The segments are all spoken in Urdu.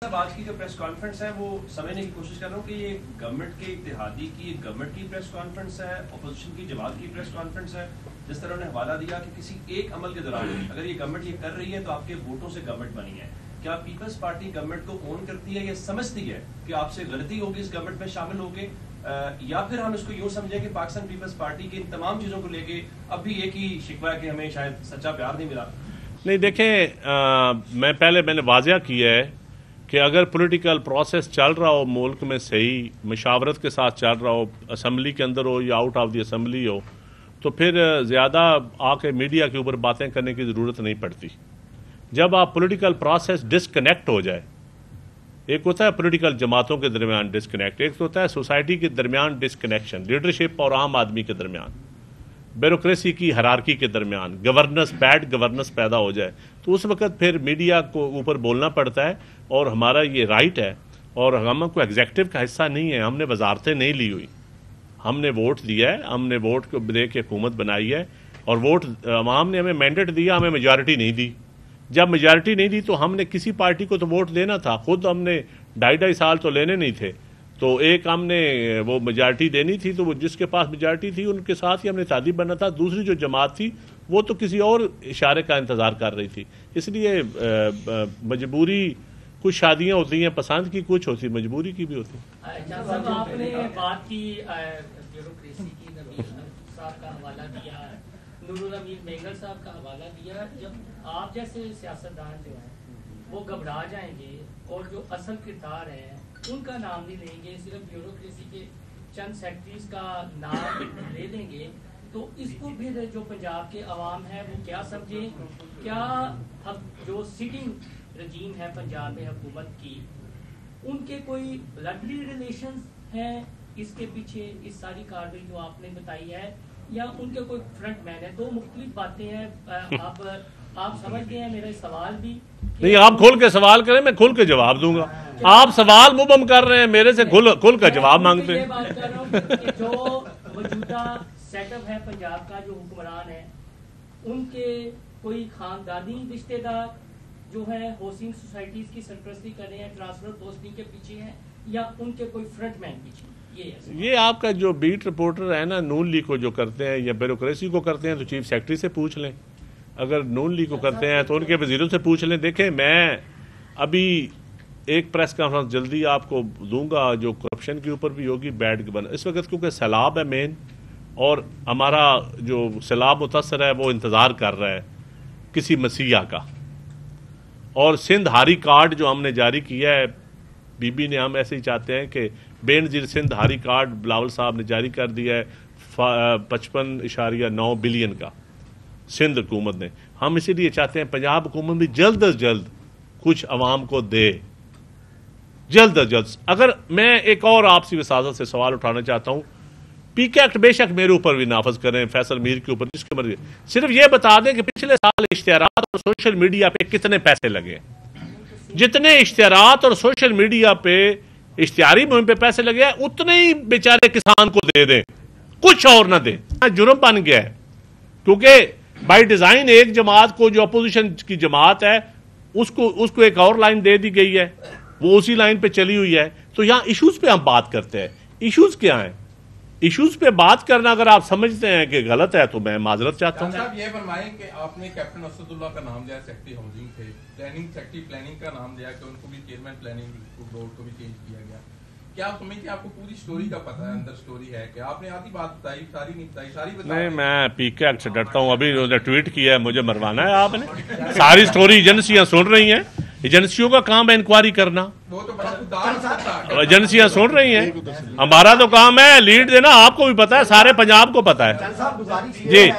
صاحب آج کی جو پریس کانفرنس ہے وہ سمجھنے کی کوشش کر رہا ہوں کہ یہ گورنمنٹ کے اتحادی کی گورنمنٹ کی پریس کانفرنس ہے، اپوزیشن کی جماعت کی پریس کانفرنس ہے. جس طرح انہوں نے حوالہ دیا کہ کسی ایک عمل کے دوران اگر یہ گورنمنٹ یہ کر رہی ہے تو آپ کے ووٹوں سے گورنمنٹ بنی ہے. کیا پیپلز پارٹی گورنمنٹ کو اون کرتی ہے یا سمجھتی ہے کہ آپ سے غلطی ہوگی اس گورنمنٹ میں شامل ہو کے، یا پھر ہم اس کو یوں سمجھیں کہ پاکستان پیپلز پارٹی کی ان تمام چیزوں کو لے کے اب بھی ایک ہی شکوہ ہے کہ ہمیں شاید سچا پیار نہیں ملا؟ نہیں دیکھیں، میں نے واضح کیا ہے کہ اگر پولیٹیکل پروسیس چل رہا ہو ملک میں صحیح مشاورت کے ساتھ چل رہا ہو، اسمبلی کے اندر ہو یا آؤٹ آف دی اسمبلی ہو، تو پھر زیادہ آ کے میڈیا کے اوپر باتیں کرنے کی ضرورت نہیں پڑتی. جب آپ پولیٹیکل پروسیس ڈسکنیکٹ ہو جائے، ایک ہوتا ہے پولیٹیکل جماعتوں کے درمیان ڈسکنیکٹ، ایک ہوتا ہے سوسائٹی کے درمیان ڈسکنیکشن، لیڈرشپ اور عام آدمی کے درمیان، بیوروکریسی کی ہرارکی کے درمیان بیڈ گورننس پیدا ہو جائے، تو اس وقت پھر میڈیا کو اوپر بولنا پڑتا ہے. اور ہمارا یہ رائٹ ہے، اور ہم کو ایگزیکٹو کا حصہ نہیں ہے. ہم نے وزارتیں نہیں لی ہوئی، ہم نے ووٹ دیا ہے، ہم نے ووٹ کو دے کے حکومت بنائی ہے، اور ووٹ عوام نے ہمیں مینڈیٹ دیا، ہمیں میجارٹی نہیں دی. جب میجارٹی نہیں دی تو ہم نے کسی پارٹی کو تو ووٹ دینا تھا. خود ہم نے 2.5 سال تو لینے نہیں تھے، تو ایک ہم نے وہ میجارٹی دینی تھی، تو وہ جس کے پاس میجارٹی تھی ان کے ساتھ ہی ہم نے اتحادی بننا تھا. دوسری جو جماعت تھی وہ تو کسی اور اشارے کا انتظار کر رہی تھی. اس لیے مجبوری، کچھ شادیاں ہوتی ہیں پسند کی، کچھ ہوتی مجبوری کی بھی ہوتی. آپ نے بات کی بیوروکریسی کی، نبیل صاحب کا حوالہ دیا، نور الامین مینگل صاحب کا حوالہ دیا. جب آپ جیسے سیاستدان جو ہیں وہ گھبرا جائیں گے اور جو اصل کردار ہیں ان کا نام نہیں لیں گے، صرف بیوروکریسی کے چند سیکٹریز کا نام لے لیں گے، تو اس کو پھر جو پنجاب کے عوام ہے وہ کیا سمجھیں؟ کیا جو سٹنگ رجیم ہے پنجاب میں حکومت کی، ان کے کوئی بلڈلی ریلیشنز ہیں اس کے پیچھے اس ساری کارروائی جو آپ نے بتائی ہے، یا ان کے کوئی فرنٹ مین ہے؟ دو مختلف باتیں ہیں. آپ سمجھ گئے ہیں میرا سوال بھی؟ نہیں، آپ کھول کے سوال کریں، میں کھول کے جواب دوں گا. آپ سوال مبہم کر رہے ہیں، میرے سے کھل کا جواب مانگتے ہیں. میں بات کر رہا ہوں کہ جو موجودہ سیٹ اپ ہے پنجاب کا، جو حکمران ہے، ان کے کوئی خاندانی رشتہ دار جو ہے ہاؤسنگ سوسائٹیز کی سرپرستی کر رہے ہیں، ٹرانسفر پوسٹنگ کے پیچھے ہیں، یا ان کے کوئی فرنٹ مین پیچھے؟ یہ آپ کا جو بیٹ رپورٹر ہے نا، نون لیگ کو جو کرتے ہیں یا بیوروکریسی کو کرتے ہیں تو چیف سیکرٹری سے پوچھ لیں. اگر نون لیگ کو کرتے ہیں تو ان کے وزیروں سے پوچھ لیں. دیکھیں، میں ابھی ایک پریس کانفرنس جلدی آپ کو دوں گا جو کرپشن کے اوپر بھی ہوگی، بیڈ گورننس. اس وقت کیونکہ سیلاب ہے مین، اور ہمارا جو سیلاب متاثر ہے وہ انتظار کر رہا ہے کسی مسیحا کا. اور سندھ ہاری کارڈ جو ہم نے جاری کیا ہے، بی بی نے، ہم ایسے ہی چاہتے ہیں کہ بے نظیر سندھ ہاری کارڈ بلاول صاحب نے جاری کر دیا ہے 55.9 بلین کا سندھ حکومت نے. ہم اسی لیے چاہتے ہیں پنجاب حکومت بھی جلد از جلد کچھ عوام کو دے، جلد از جلد. اگر میں ایک اور آپ سی وساطت سے سوال اٹھانا چاہتا ہوں، پی کے ایکٹ بے شک میرے اوپر بھی نافذ کریں، فیصل میر کے اوپر، جس کے مرضی. صرف یہ بتا دیں کہ پچھلے سال اشتہارات اور سوشل میڈیا پہ کتنے پیسے لگے. جتنے اشتہارات اور سوشل میڈیا پہ اشتہاری مہم پہ پیسے لگے ہیں، اتنے ہی بیچارے کسان کو دے دیں، کچھ اور نہ دیں. جرم بن گیا ہے، کیونکہ بائی ڈیزائن ایک جماعت کو جو اپوزیشن کی جماعت ہے اس کو ایک اور لائن دے دی گئی ہے، وہ اسی لائن پہ چلی ہوئی ہے. تو یہاں ایشوز پہ ہم بات کرتے ہیں. ایشوز کیا ہیں؟ ایشوز پہ بات کرنا اگر آپ سمجھتے ہیں کہ غلط ہے تو میں معذرت چاہتا ہوں. صاحب یہ فرمائیں کہ آپ نے کیپٹن اسد اللہ کا نام لیا، سیکٹری ہاؤسنگ تھے، سیکٹری پلاننگ کا نام لیا کہ ان کو بھی چیئرمین پلاننگ بورڈ کو بھی چینج کیا گیا. کیا آپ سمجھیں کہ آپ کو پوری سٹوری کا پتہ ہے، اندر سٹوری ہے کہ آپ نے آدھی بات بتائی، ساری نہیں بتائی، ساری بتائی؟ نہیں، میں پی کے ایکٹ سے ڈرتا ہوں. ابھی انہوں نے ٹویٹ کیا ہے، مجھے مروانا ہے آپ نے. ساری سٹوری ایجنسیاں سن رہی ہیں، ایجنسیوں کا کام ہے انکوائری کرنا، ایجنسیاں سن رہی ہیں. ہمارا تو کام ہے لیڈ دینا. آپ کو بھی پتا ہے، سارے پنجاب کو پتا ہے. جی،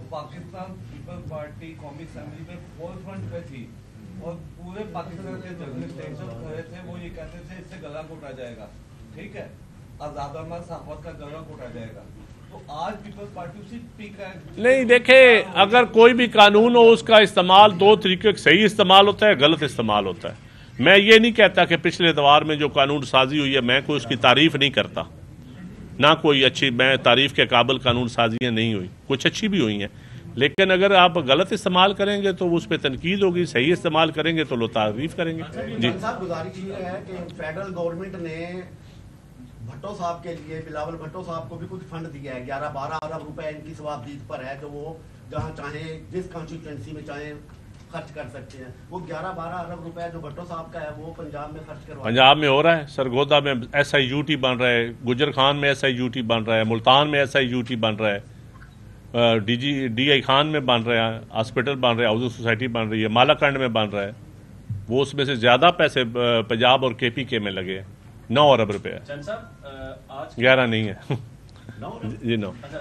پاکستان پیپلز پارٹی قومی اسمبلی میں فورتھ فرنٹ پہ تھی، اور پورے پاکستان کے جرنلسٹ کھڑے تھے، وہ یہ کہتے تھے اس سے گلا گھوٹا جائے گا، ٹھیک ہے، آزاد احمد صحافت کا گلا گھوٹا جائے گا. تو آج پیپلز پارٹی اسی پی کا نہیں. دیکھیں، اگر کوئی بھی قانون ہو اس کا استعمال دو طریقے، صحیح استعمال ہوتا ہے، غلط استعمال ہوتا ہے. میں یہ نہیں کہتا کہ پچھلے دوار میں جو قانون سازی ہوئی ہے میں کوئی اس کی تعریف نہیں کرتا، نہ کوئی اچھی، میں تعریف کے قابل قانون سازیاں نہیں ہوئی، کچھ اچھی بھی ہوئی ہیں. لیکن اگر آپ غلط استعمال کریں گے تو اس پہ تنقید ہوگی, صحیح استعمال کریں گے تو لوگ تعریف کریں گے. جی صاحب گزارش یہ ہے کہ فیڈرل گورنمنٹ نے بھٹو صاحب کے لیے, بلاول بھٹو صاحب کو بھی کچھ فنڈ دیا ہے, 11-12 ارب روپے ان کی ثوابدید پر ہے, جو وہ جہاں چاہیں جس کانسٹیٹوئنسی میں چاہیں خرچ کر سکتے ہیں. وہ 11-12 ارب روپے جو بھٹو صاحب کا ہے وہ پنجاب میں خرچ کروا, پنجاب میں ہو رہا ہے, سرگودا میں ایس آئی یو ٹی بن رہا ہے, گجر خان میں ایس آئی یو ٹی بن رہا ہے, ملتان میں ایس آئی یو ٹی بن رہا ہے, ڈی آئی خان میں بن رہا ہے, ہاسپٹل بن رہا ہے, ہاؤسنگ سوسائٹی بن رہی ہے, مالاکنڈ میں بن رہا ہے. وہ اس میں سے زیادہ پیسے پنجاب اور کے پی کے میں لگے, 9 ارب روپے. چند صاحب آج 11 نہیں ہے. جی 9. اچھا